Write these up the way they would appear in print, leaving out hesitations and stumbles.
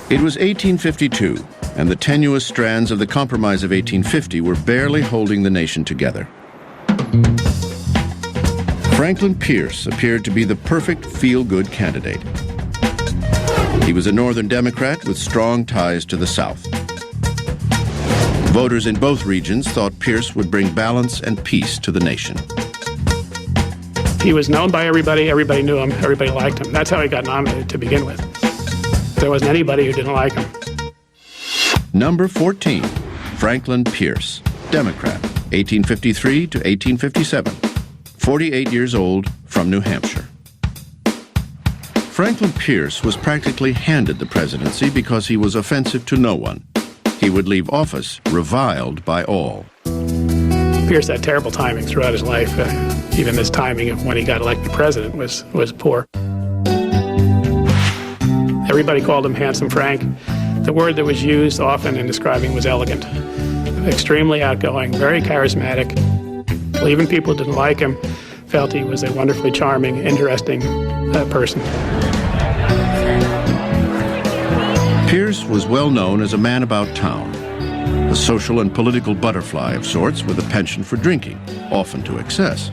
It was 1852, and the tenuous strands of the Compromise of 1850 were barely holding the nation together. Franklin Pierce appeared to be the perfect feel-good candidate. He was a Northern Democrat with strong ties to the South. Voters in both regions thought Pierce would bring balance and peace to the nation. He was known by everybody, everybody knew him, everybody liked him. That's how he got nominated to begin with. There wasn't anybody who didn't like him. Number 14, Franklin Pierce, Democrat, 1853 to 1857, 48 years old, from New Hampshire. Franklin Pierce was practically handed the presidency because he was offensive to no one. He would leave office reviled by all. Pierce had terrible timing throughout his life. Even his timing of when he got elected president was poor. Everybody called him Handsome Frank. The word that was used often in describing was elegant. Extremely outgoing, very charismatic. Even people who didn't like him felt he was a wonderfully charming, interesting person. Pierce was well known as a man about town, a social and political butterfly of sorts with a penchant for drinking, often to excess.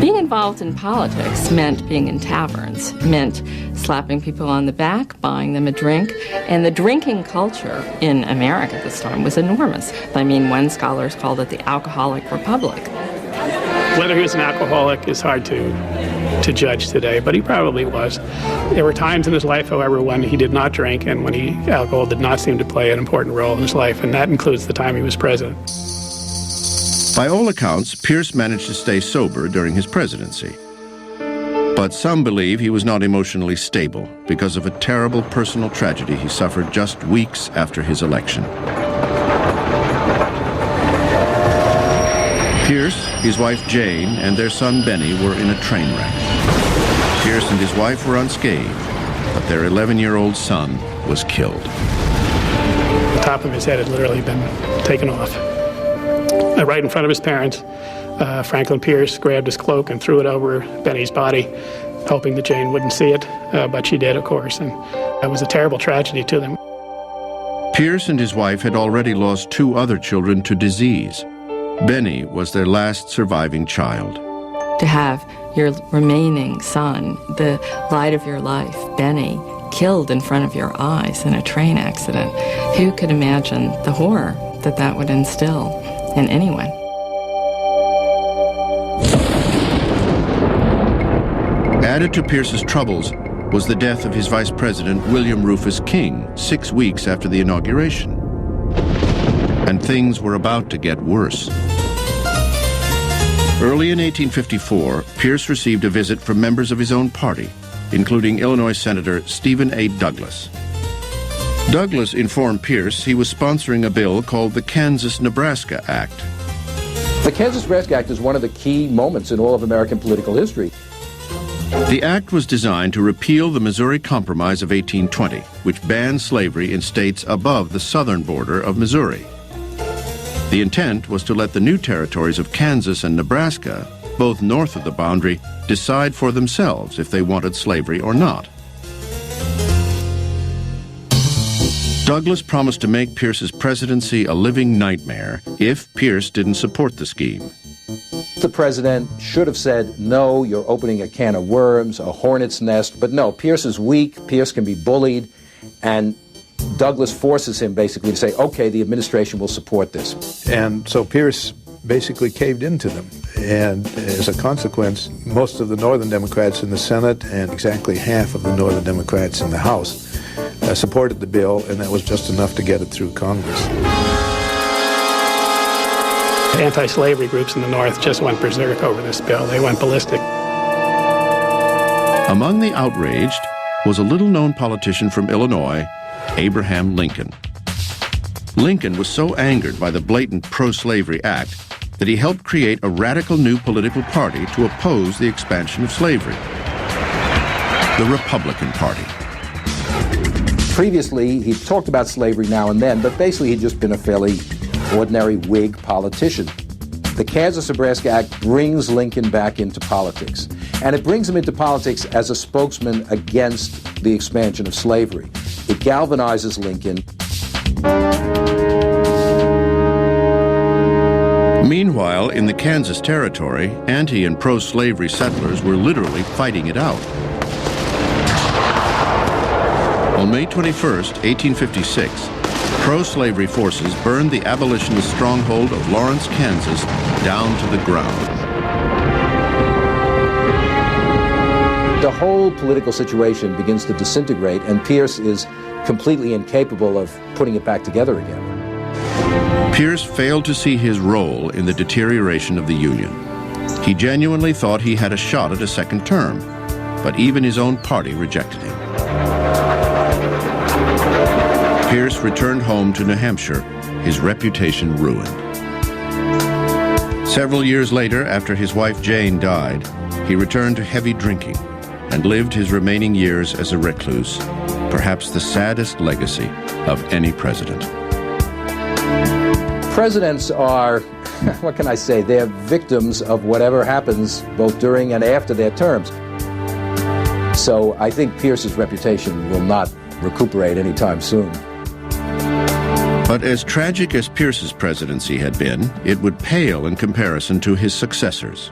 Being involved in politics meant being in taverns, meant slapping people on the back, buying them a drink, and the drinking culture in America at this time was enormous. I mean, one scholar called it the alcoholic republic. Whether he was an alcoholic is hard to judge today, but he probably was. There were times in his life, however, when he did not drink and when alcohol did not seem to play an important role in his life, and that includes the time he was president. By all accounts, Pierce managed to stay sober during his presidency. But some believe he was not emotionally stable because of a terrible personal tragedy he suffered just weeks after his election. Pierce, his wife Jane, and their son Benny were in a train wreck. Pierce and his wife were unscathed, but their 11-year-old son was killed. The top of his head had literally been taken off. Right in front of his parents, Franklin Pierce grabbed his cloak and threw it over Benny's body, hoping that Jane wouldn't see it, but she did, of course, and that was a terrible tragedy to them. Pierce and his wife had already lost 2 other children to disease. Benny was their last surviving child. To have your remaining son, the light of your life, Benny, killed in front of your eyes in a train accident, who could imagine the horror that that would instill in anyone? Added to Pierce's troubles was the death of his vice president, William Rufus King, 6 weeks after the inauguration. And things were about to get worse. Early in 1854, Pierce received a visit from members of his own party, including Illinois Senator Stephen A. Douglas. Douglas informed Pierce he was sponsoring a bill called the Kansas-Nebraska Act. The Kansas-Nebraska Act is one of the key moments in all of American political history. The act was designed to repeal the Missouri Compromise of 1820, which banned slavery in states above the southern border of Missouri. The intent was to let the new territories of Kansas and Nebraska, both north of the boundary, decide for themselves if they wanted slavery or not. Douglas promised to make Pierce's presidency a living nightmare if Pierce didn't support the scheme. The president should have said, no, you're opening a can of worms, a hornet's nest. But no, Pierce is weak, Pierce can be bullied, and Douglas forces him basically to say, okay, the administration will support this. And so Pierce basically caved into them. And as a consequence, most of the Northern Democrats in the Senate and exactly half of the Northern Democrats in the House supported the bill, and that was just enough to get it through Congress. Anti-slavery groups in the North just went berserk over this bill. They went ballistic. Among the outraged was a little-known politician from Illinois, Abraham Lincoln. Lincoln was so angered by the blatant pro-slavery act that he helped create a radical new political party to oppose the expansion of slavery, the Republican Party. Previously, he talked about slavery now and then, but basically he'd just been a fairly ordinary Whig politician. The Kansas-Nebraska Act brings Lincoln back into politics. And it brings him into politics as a spokesman against the expansion of slavery. It galvanizes Lincoln. Meanwhile, in the Kansas Territory, anti- and pro-slavery settlers were literally fighting it out. On May 21st, 1856, pro-slavery forces burned the abolitionist stronghold of Lawrence, Kansas, down to the ground. The whole political situation begins to disintegrate, and Pierce is completely incapable of putting it back together again. Pierce failed to see his role in the deterioration of the Union. He genuinely thought he had a shot at a second term, but even his own party rejected him. Pierce returned home to New Hampshire, his reputation ruined. Several years later, after his wife Jane died, he returned to heavy drinking and lived his remaining years as a recluse, perhaps the saddest legacy of any president. Presidents are, what can I say, they're victims of whatever happens both during and after their terms. So I think Pierce's reputation will not recuperate anytime soon. But as tragic as Pierce's presidency had been, it would pale in comparison to his successors.